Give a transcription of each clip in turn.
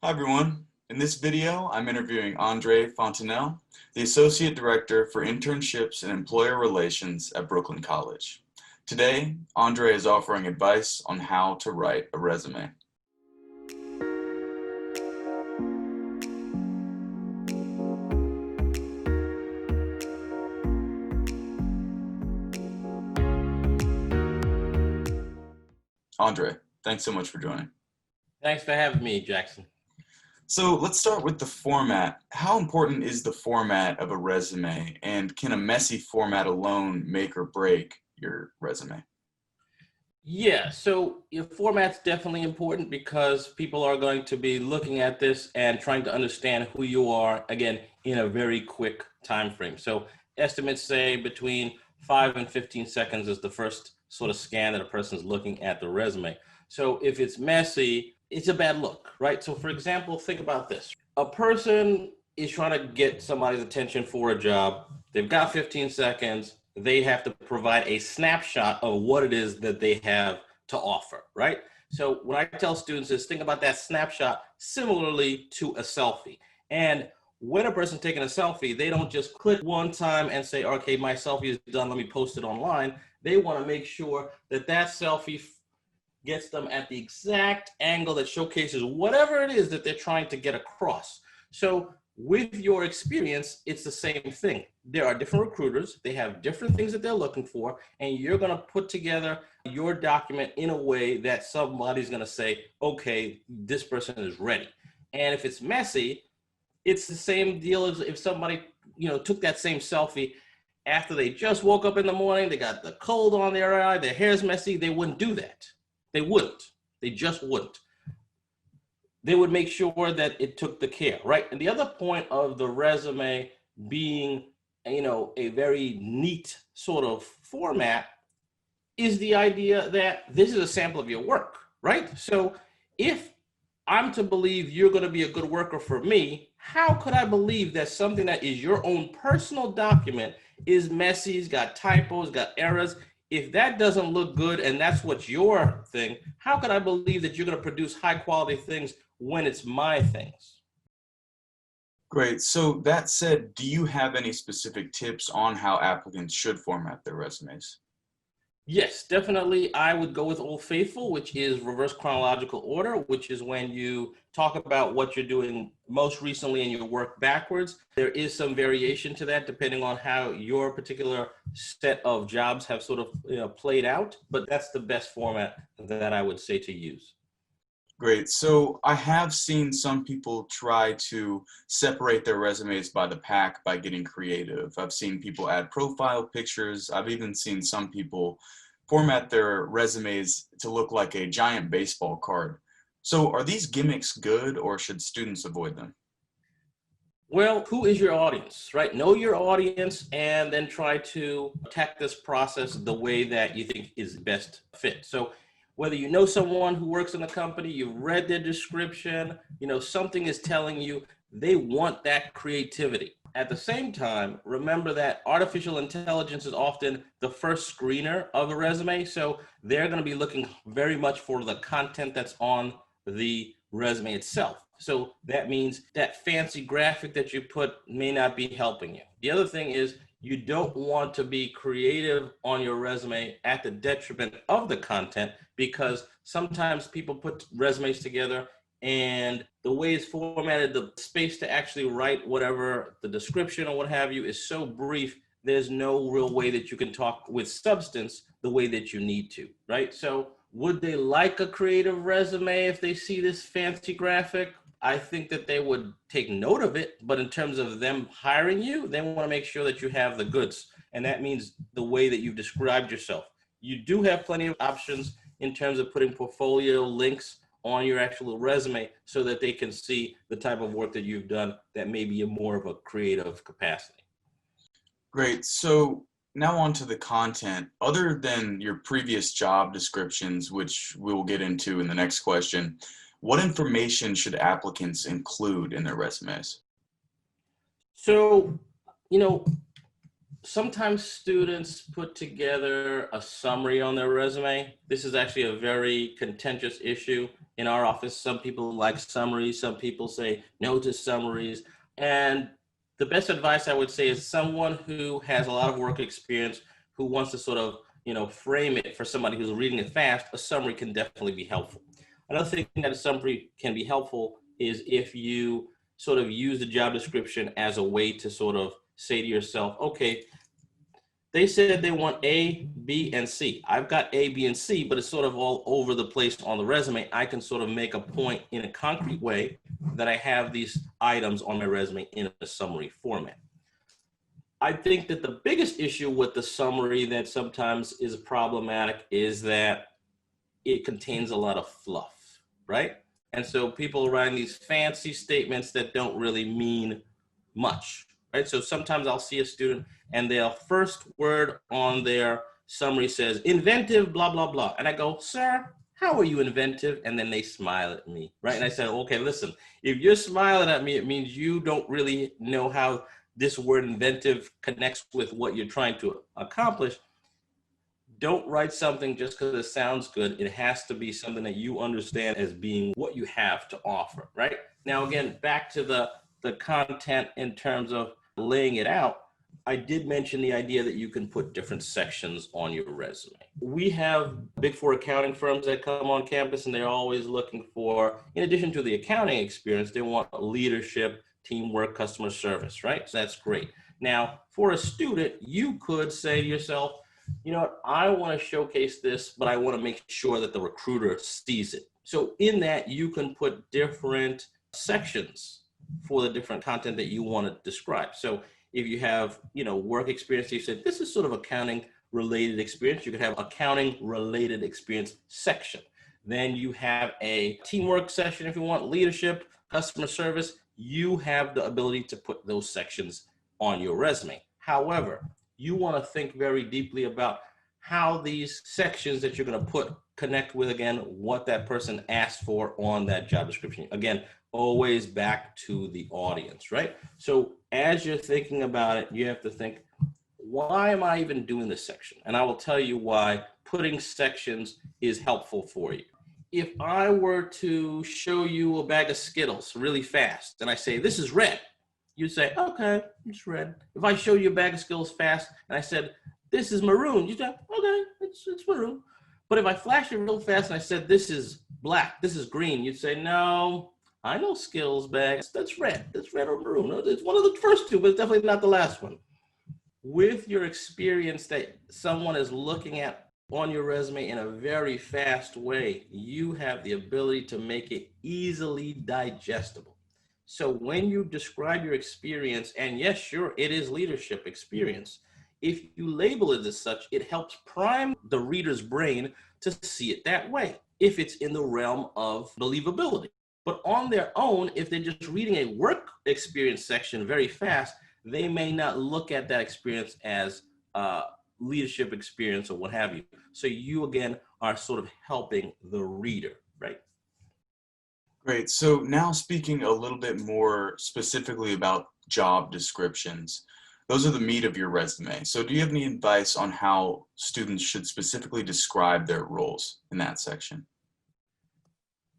Hi everyone. In this video, I'm interviewing Andre Fontenelle, the Associate Director for Internships and Employer Relations at Brooklyn College. Today, Andre is offering advice on how to write a resume. Andre, thanks so much for joining. Thanks for having me, Jackson. So let's start with the format. How important is the format of a resume, and can a messy format alone make or break your resume? Yeah, so your format's definitely important because people are going to be looking at this and trying to understand who you are, again, in a very quick time frame. So estimates say between 5 and 15 seconds is the first sort of scan that a person's looking at the resume. So if it's messy, it's a bad look, right? So for example, think about this. A person is trying to get somebody's attention for a job. They've got 15 seconds. They have to provide a snapshot of what it is that they have to offer, right? So what I tell students is think about that snapshot similarly to a selfie. And when a person's taking a selfie, they don't just click one time and say, okay, my selfie is done, let me post it online. They want to make sure that that selfie gets them at the exact angle that showcases whatever it is that they're trying to get across. So with your experience, it's the same thing. There are different recruiters, they have different things that they're looking for, and you're gonna put together your document in a way that somebody's gonna say, okay, this person is ready. And if it's messy, it's the same deal as if somebody, took that same selfie after they just woke up in the morning, they got the cold on their eye, their hair's messy, they wouldn't do that. They wouldn't. They just wouldn't. They would make sure that it took the care, right? And the other point of the resume being, a very neat sort of format is the idea that this is a sample of your work, right? So if I'm to believe you're going to be a good worker for me, how could I believe that something that is your own personal document is messy, it's got typos, got errors? If that doesn't look good and that's what's your thing, how could I believe that you're going to produce high quality things when it's my things? Great. So that said, do you have any specific tips on how applicants should format their resumes? Yes, definitely. I would go with Old Faithful, which is reverse chronological order, which is when you talk about what you're doing most recently and you work backwards. There is some variation to that depending on how your particular set of jobs have sort of played out, but that's the best format that I would say to use. Great. So I have seen some people try to separate their resumes by the pack by getting creative. I've seen people add profile pictures. I've even seen some people format their resumes to look like a giant baseball card. So are these gimmicks good, or should students avoid them? Well, who is your audience, right? Know your audience and then try to attack this process the way that you think is best fit. So whether you know someone who works in the company, you've read their description, something is telling you they want that creativity. At the same time, remember that artificial intelligence is often the first screener of a resume. So they're going to be looking very much for the content that's on the resume itself. So that means that fancy graphic that you put may not be helping you. The other thing is you don't want to be creative on your resume at the detriment of the content, because sometimes people put resumes together and the way it's formatted, the space to actually write whatever the description or what have you is so brief, there's no real way that you can talk with substance the way that you need to, right? So would they like a creative resume if they see this fancy graphic? I think that they would take note of it, but in terms of them hiring you, they want to make sure that you have the goods. And that means the way that you've described yourself. You do have plenty of options in terms of putting portfolio links on your actual resume so that they can see the type of work that you've done that may be more of a creative capacity. Great. So now on to the content. Other than your previous job descriptions, which we will get into in the next question, what information should applicants include in their resumes? So, you know, Sometimes students put together a summary on their resume. This is actually a very contentious issue in our office. Some people like summaries, some people say no to summaries. And the best advice I would say is someone who has a lot of work experience, who wants to sort of, frame it for somebody who's reading it fast, a summary can definitely be helpful. Another thing that a summary can be helpful is if you sort of use the job description as a way to sort of say to yourself, okay, they said they want A, B, and C. I've got A, B, and C, but it's sort of all over the place on the resume. I can sort of make a point in a concrete way that I have these items on my resume in a summary format. I think that the biggest issue with the summary that sometimes is problematic is that it contains a lot of fluff, right? And so people write these fancy statements that don't really mean much, right? So sometimes I'll see a student and their first word on their summary says inventive, blah, blah, blah. And I go, sir, how are you inventive? And then they smile at me, right? And I said, okay, listen, if you're smiling at me, it means you don't really know how this word inventive connects with what you're trying to accomplish. Don't write something just because it sounds good. It has to be something that you understand as being what you have to offer, right? Now, again, back to the content in terms of laying it out, I did mention the idea that you can put different sections on your resume. We have big four accounting firms that come on campus, and they're always looking for, in addition to the accounting experience, they want leadership, teamwork, customer service, right? So that's great. Now, for a student, you could say to yourself, you know what, I want to showcase this, but I want to make sure that the recruiter sees it. So in that, you can put different sections for the different content that you want to describe. So if you have, work experience, you said this is sort of accounting related experience, you could have accounting related experience section. Then you have a teamwork section if you want, leadership, customer service. You have the ability to put those sections on your resume. However, you want to think very deeply about how these sections that you're going to put connect with, again, what that person asked for on that job description. Again, always back to the audience, right? So as you're thinking about it, you have to think, why am I even doing this section? And I will tell you why putting sections is helpful for you. If I were to show you a bag of Skittles really fast, and I say, this is red, you'd say, okay, it's red. If I show you a bag of Skittles fast and I said, this is maroon, you'd say, okay, it's maroon. But if I flash it real fast and I said, this is black, this is green, you'd say, no, I know Skittles bags, that's red or maroon. It's one of the first two, but it's definitely not the last one. With your experience that someone is looking at on your resume in a very fast way, you have the ability to make it easily digestible. So when you describe your experience, and yes, sure, it is leadership experience, if you label it as such, it helps prime the reader's brain to see it that way, if it's in the realm of believability. But on their own, if they're just reading a work experience section very fast, they may not look at that experience as leadership experience or what have you. So you, again, are sort of helping the reader, right? Great. So now speaking a little bit more specifically about job descriptions, those are the meat of your resume. So do you have any advice on how students should specifically describe their roles in that section?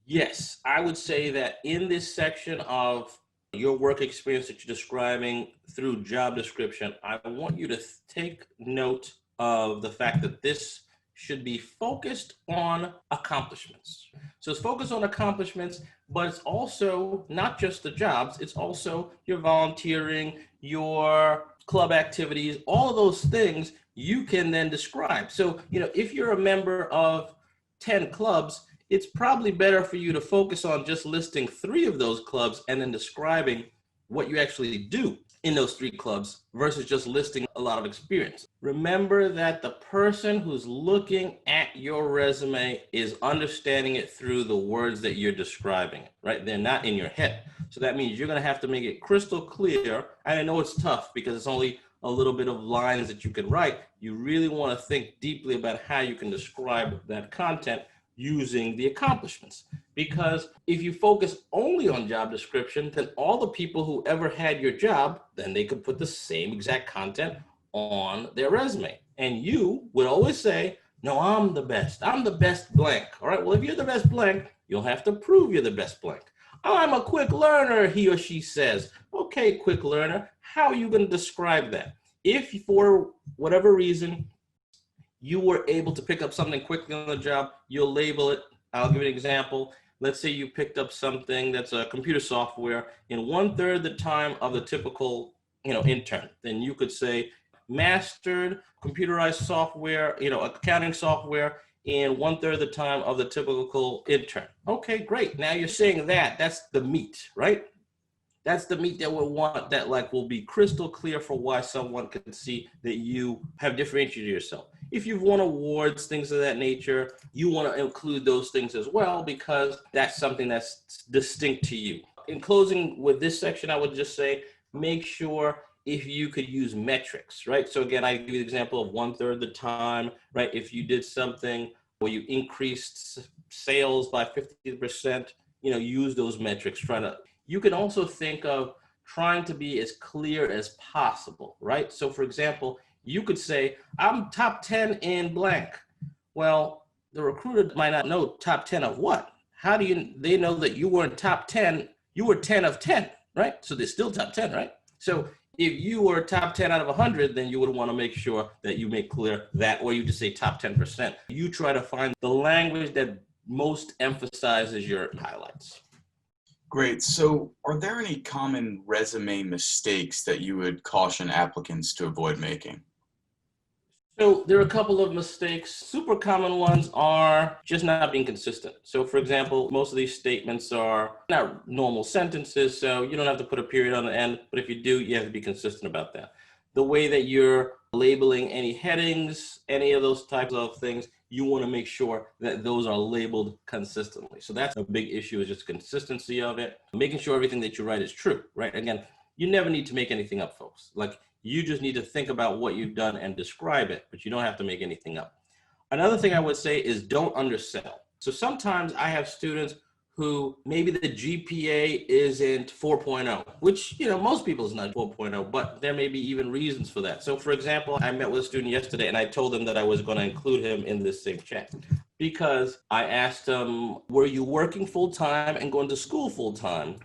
Yes, I would say that in this section of your work experience that you're describing through job description, I want you to take note of the fact that this should be focused on accomplishments. So it's focused on accomplishments, but it's also not just the jobs, it's also your volunteering, your club activities, all of those things you can then describe. So, if you're a member of 10 clubs, it's probably better for you to focus on just listing 3 of those clubs and then describing what you actually do in those 3 clubs versus just listing a lot of experience. Remember that the person who's looking at your resume is understanding it through the words that you're describing, right? They're not in your head. So that means you're going to have to make it crystal clear. And I know it's tough because it's only a little bit of lines that you can write. You really want to think deeply about how you can describe that content using the accomplishments. Because if you focus only on job description, then all the people who ever had your job, then they could put the same exact content on their resume. And you would always say, no, I'm the best. I'm the best blank. All right, well, if you're the best blank, you'll have to prove you're the best blank. I'm a quick learner, he or she says. Okay, quick learner, how are you going to describe that? If for whatever reason you were able to pick up something quickly on the job, you'll label it. I'll give you an example. Let's say you picked up something that's a computer software in 1/3 the time of the typical, intern. Then you could say mastered computerized software, accounting software in 1/3 the time of the typical intern. Okay, great. Now you're saying that's the meat, right? That's the meat that we'll want, that like will be crystal clear for why someone can see that you have differentiated yourself. If you've won awards, things of that nature, you want to include those things as well, because that's something that's distinct to you. In closing with this section, I would just say, make sure if you could use metrics, right? So again, I give you the example of 1/3 the time, right? If you did something where you increased sales by 50%, use those metrics, you can also think of trying to be as clear as possible, right? So for example, you could say, I'm top 10 in blank. Well, the recruiter might not know top 10 of what? How do they know that you weren't top 10, you were 10 of 10, right? So they're still top 10, right? So if you were top 10 out of 100, then you would want to make sure that you make clear that, or you just say top 10%. You try to find the language that most emphasizes your highlights. Great. So are there any common resume mistakes that you would caution applicants to avoid making? So there are a couple of mistakes. Super common ones are just not being consistent. So for example, most of these statements are not normal sentences, so you don't have to put a period on the end, but if you do, you have to be consistent about that. The way that you're labeling any headings, any of those types of things, you want to make sure that those are labeled consistently. So that's a big issue, is just consistency of it, making sure everything that you write is true, right? Again, you never need to make anything up, folks. Like, you just need to think about what you've done and describe it, but you don't have to make anything up. Another thing I would say is don't undersell. So sometimes I have students who maybe the GPA isn't 4.0, which, most people's not 4.0, but there may be even reasons for that. So for example, I met with a student yesterday and I told him that I was going to include him in this same chat because I asked him, were you working full time and going to school full time?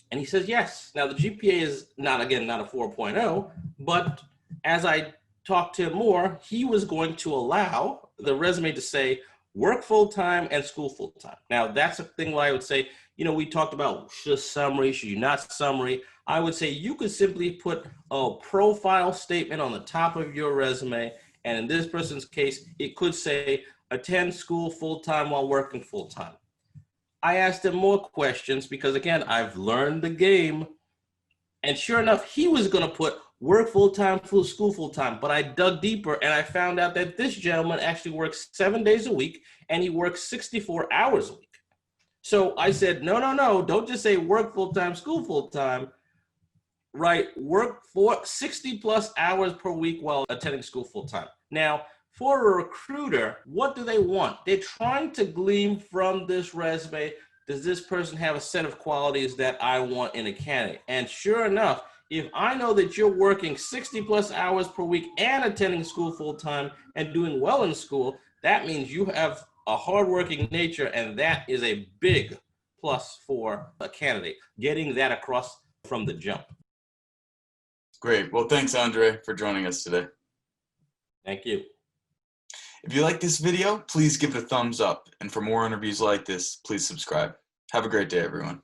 And he says, yes. Now the GPA is not a 4.0, but as I talked to him more, he was going to allow the resume to say work full-time and school full-time. Now that's a thing where I would say, we talked about should summary, should you not summary? I would say you could simply put a profile statement on the top of your resume. And in this person's case, it could say attend school full-time while working full-time. I asked him more questions because again, I've learned the game. And sure enough, he was going to put work full-time, school full-time. But I dug deeper and I found out that this gentleman actually works 7 days a week and he works 64 hours a week. So I said, no, don't just say work full-time, school full-time, right? Work for 60 plus hours per week while attending school full-time. Now, for a recruiter, what do they want? They're trying to glean from this resume, does this person have a set of qualities that I want in a candidate? And sure enough, if I know that you're working 60 plus hours per week and attending school full time and doing well in school, that means you have a hardworking nature, and that is a big plus for a candidate, getting that across from the jump. Great. Well, thanks, Andre, for joining us today. Thank you. If you like this video, please give it a thumbs up. And for more interviews like this, please subscribe. Have a great day, everyone.